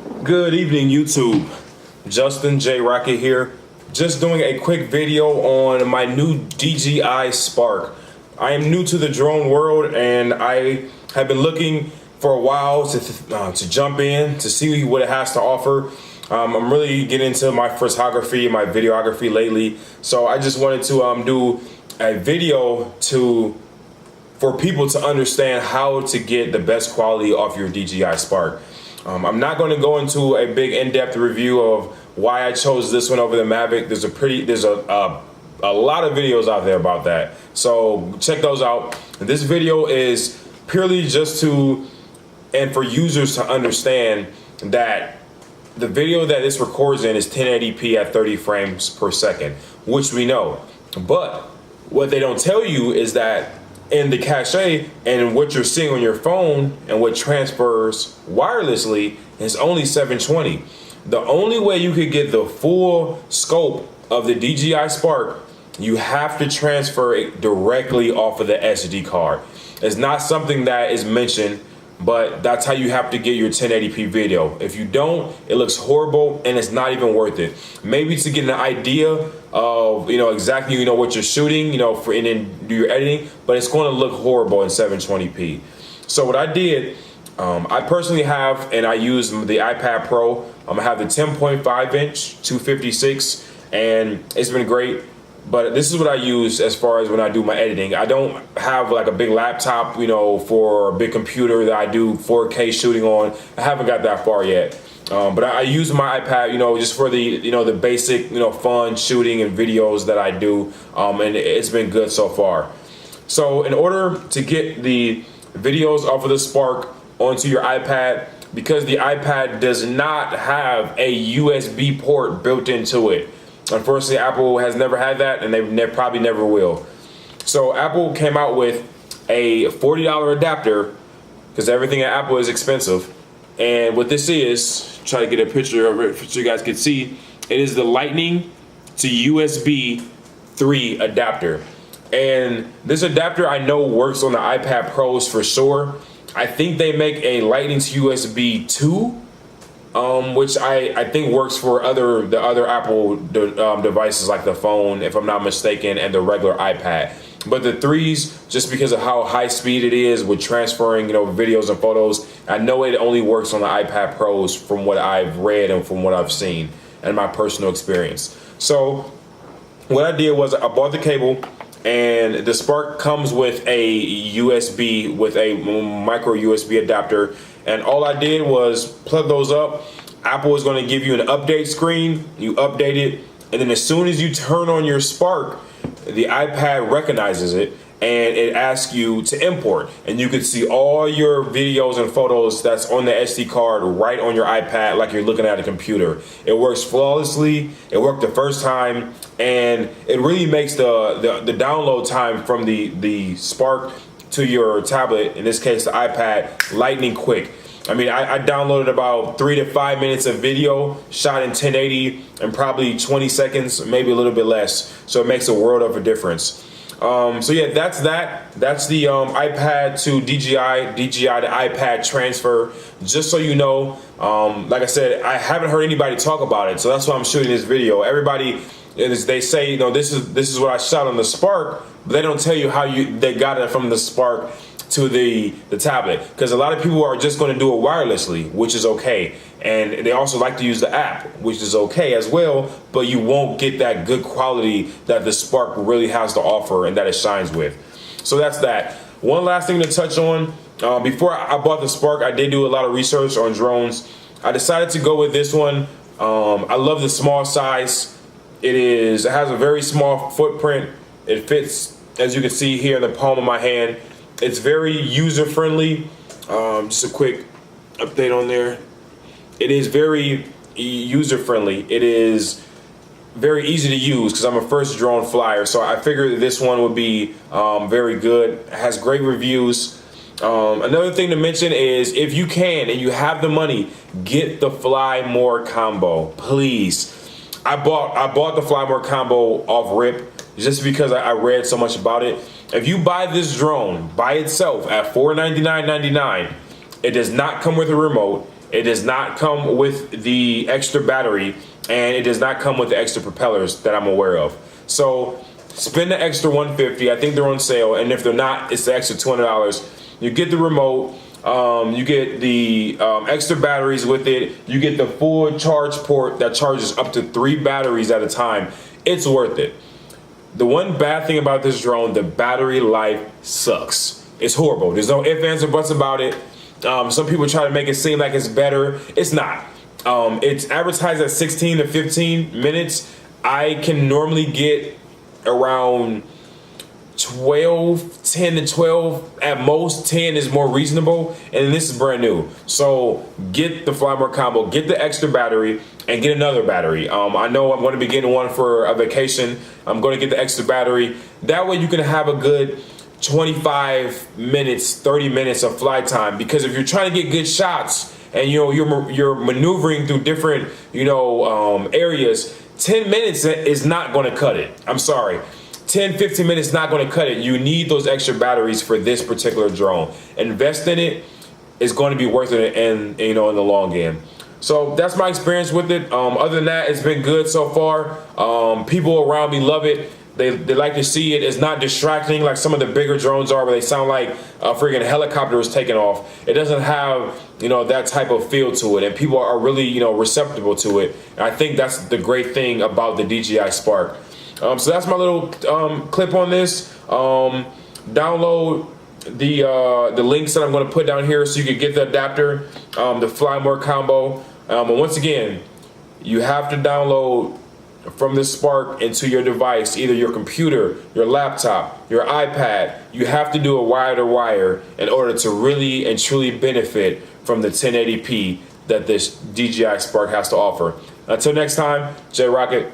Good evening, YouTube. Justin J. Rocket here. Just doing a quick video on my new DJI Spark. I am new to the drone world and I have been looking for a while to jump in, to see what it has to offer. I'm really getting into my photography and my videography lately. So I just wanted to do a video for people to understand how to get the best quality off your DJI Spark. I'm not going to go into a big in-depth review of why I chose this one over the Mavic. There's a lot of videos out there about that, so check those out. This video is purely just and for users to understand that the video that this records in is 1080p at 30 frames per second, which we know. But what they don't tell you is that in the cache and what you're seeing on your phone and what transfers wirelessly is only 720. The only way you could get the full scope of the DJI Spark, you have to transfer it directly off of the SD card. It's not something that is mentioned, but that's how you have to get your 1080p video. If you don't, it looks horrible and it's not even worth it. Maybe to get an idea of exactly what you're shooting, and then do your editing, but it's going to look horrible in 720p. So what I did, I personally have, and I use the iPad Pro. I have the 10.5 inch 256, and it's been great. But this is what I use as far as when I do my editing. I don't have like a big laptop, for a big computer that I do 4K shooting on. I haven't got that far yet. But I use my iPad, just for the, the basic, fun shooting and videos that I do. And it's been good so far. So in order to get the videos off of the Spark onto your iPad, because the iPad does not have a USB port built into it. Unfortunately, Apple has never had that, and they probably never will. So Apple came out with a $40 adapter, because everything at Apple is expensive. And what this is, try to get a picture of it so you guys can see, it is the Lightning to USB 3 adapter. And this adapter I know works on the iPad Pros for sure. I think they make a Lightning to USB 2, which I think works for the other Apple devices like the phone, if I'm not mistaken, and the regular iPad. But the 3s, just because of how high speed it is with transferring, videos and photos, I know it only works on the iPad Pros from what I've read and from what I've seen and my personal experience. So what I did was I bought the cable, and the Spark comes with a USB, with a micro USB adapter. And all I did was plug those up. Apple is going to give you an update screen. You update it, and then as soon as you turn on your Spark, the iPad recognizes it and it asks you to import. And you can see all your videos and photos that's on the SD card right on your iPad, like you're looking at a computer. It works flawlessly. It worked the first time, and it really makes the download time from the Spark to your tablet, in this case the iPad, lightning quick. I mean, I downloaded about 3 to 5 minutes of video shot in 1080 and probably 20 seconds, maybe a little bit less. So it makes a world of a difference. So yeah, that's the iPad to DJI to iPad transfer. Just so you know, like I said, I haven't heard anybody talk about it, so that's why I'm shooting this video. Everybody, they say, this is what I shot on the Spark, but they don't tell you how they got it from the Spark to the tablet, because a lot of people are just going to do it wirelessly, which is okay, and they also like to use the app, which is okay as well, but you won't get that good quality that the Spark really has to offer and that it shines with. So that's that. One last thing to touch on, before I bought the Spark, I did do a lot of research on drones. I decided to go with this one. I love the small size. It has a very small footprint. It fits, as you can see here, in the palm of my hand. It's very user-friendly. Just a quick update on there. It is very user-friendly. It is very easy to use because I'm a first drone flyer. So I figured this one would be very good. It has great reviews. Another thing to mention is, if you can and you have the money, get the Fly More combo, please. I bought the Fly More combo off rip just because I read so much about it. If you buy this drone by itself at $499.99, it does not come with a remote. It does not come with the extra battery, and it does not come with the extra propellers that I'm aware of. So spend the extra $150. I think they're on sale, and if they're not, it's the extra $200. You get the remote. You get the extra batteries with it. You get the full charge port that charges up to 3 batteries at a time. It's worth it. The one bad thing about this drone, the battery life sucks. It's horrible. There's no ifs, ands, or buts about it. Some people try to make it seem like it's better. It's not. It's advertised at 16 to 15 minutes. I can normally get around 12, 10 to 12 at most. 10 is more reasonable, and this is brand new. So get the Fly More combo, get the extra battery, and get another battery. I know I'm going to be getting one for a vacation. I'm going to get the extra battery. That way you can have a good 25 minutes, 30 minutes of flight time, because if you're trying to get good shots and you're maneuvering through different areas, 10 minutes is not going to cut it. I'm sorry. 10, 15 minutes not going to cut it. You need those extra batteries for this particular drone. Invest in it. It's going to be worth it in the long game. So that's my experience with it. Other than that, it's been good so far. People around me love it. They like to see it. It's not distracting like some of the bigger drones are, where they sound like a freaking helicopter is taking off. It doesn't have that type of feel to it, and people are really receptive to it. And I think that's the great thing about the DJI Spark. So that's my little clip on this. Download the links that I'm going to put down here so you can get the adapter, the Fly More combo. And once again, you have to download from the Spark into your device, either your computer, your laptop, your iPad. You have to do a wire-to-wire in order to really and truly benefit from the 1080p that this DJI Spark has to offer. Until next time, J Rocket.